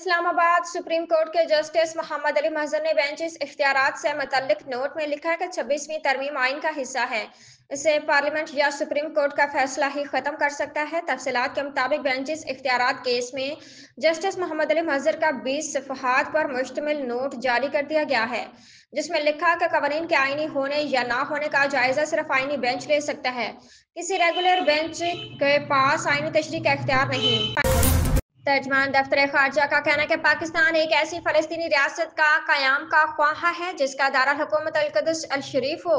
इस्लाम आबाद supreme court के justice Mohammad Ali महजर ने बेंचेस इख्तियारात से मुतल्लिक नोट में लिखा है कि 26वीं तरमीम आइन का हिस्सा है। इसे पार्लियामेंट या सुप्रीम कोर्ट का फैसला ही खत्म कर सकता है। तफसीलात के मुताबिक बेंचेस इख्तियारात केस में जस्टिस मोहम्मद अली महजर का 20 सफ़हात पर मुश्तमिल नोट जारी कर दिया गया है, जिसमें लिखा है कि कवानीन के आईनी होने या ना होने का जायजा सिर्फ आईनी बेंच ले सकता है। किसी रेगुलर बेंच के पास आईनी तशरीह का इख्तियार नहीं। तर्जमान दफ्तर खारजा का कहना है कि पाकिस्तान एक ऐसी फ़लस्तीनी रियासत का क़याम का ख्वाह है जिसका दारुल-हुकूमत अल-कुद्स अल-शरीफ हो।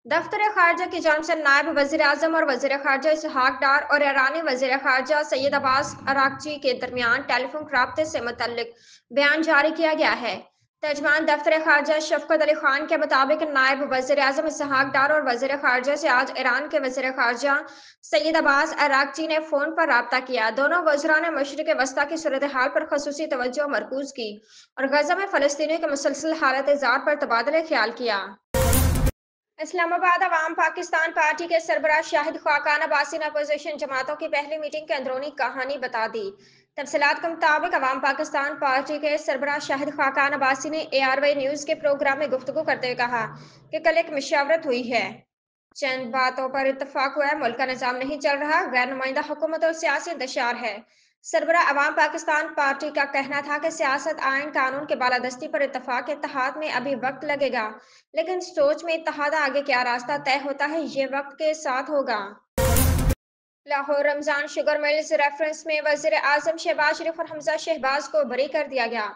दफ्तर खारजा की जानिब से नायब वज़ीर आज़म और वज़ीर खारजा इसहाक डार और ईरानी वज़ीर खारजा सैयद अब्बास अरागची के दरमियान टेलीफोन राब्ते से मुतल्लिक बयान जारी किया गया है। तर्जमान दफ्तर खारजा शफकत अली खान के मुताबिक नायब वज़ीर आज़म इसहाक डार और वज़ीर खारजा से आज ईरान के वज़ीर खारजा सैयद अब्बास अरागची ने फ़ोन पर राब्ता किया। दोनों वज़रा ने मशरिक़ वस्ता की सूरत हाल पर खसूसी तवज्जो मरकूज़ की और गज़ा में फ़लस्तीनियों के मुसलसल हालत ज़ार पर तबादला ख्याल किया। इस्लामाबाद अवाम पाकिस्तान पार्टी के सरबराह शाहिद खाकान अब्बासी ने अपोजिशन जमातों की पहली मीटिंग के अंदरूनी कहानी बता दी। तफसीलात के मुताबिक अवाम पाकिस्तान पार्टी के सरबराह शाहिद खाकान अब्बासी ने ARY न्यूज़ के प्रोग्राम में गुफ्तगू करते हुए कहा कि कल एक मशावरत हुई है, चंद बातों पर इत्तफाक हुआ है, मुल्क का निज़ाम नहीं चल रहा, गैर नुमाइंदा हुकूमत और सियासी इंतशार है। सरबराह अवाम पाकिस्तान पार्टी का कहना था कि सियासत आइन कानून के बालादस्ती पर इत्तफाक इत्तेहाद में अभी वक्त लगेगा, लेकिन सोच में इत्तेहाद आगे क्या रास्ता तय होता है ये वक्त के साथ होगा। Lahore Ramzan sugar mills reference में वजीर आजम शहबाज शरीफ और हमजा शहबाज को बरी कर दिया गया।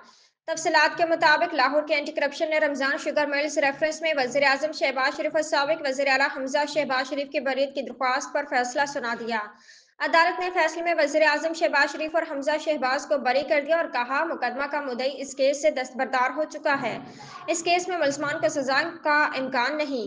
तफसीलात के मुताबिक लाहौर के एंटी करप्शन ने रमजान शुगर मिल्स रेफरेंस में वजीर आजम शहबाज शरीफ और साबिक वजीर आला हमजा शहबाज शरीफ की बरीत की दरख्वास्त पर फैसला सुना दिया। अदालत ने फैसले में वजीर आजम शहबाज शरीफ और हमजा शहबाज को बरी कर दिया और कहा मुकदमा का मुद्दई इस केस से दस्तबरदार हो चुका है। इस केस में मुलजमान को सजा का इम्कान नहीं।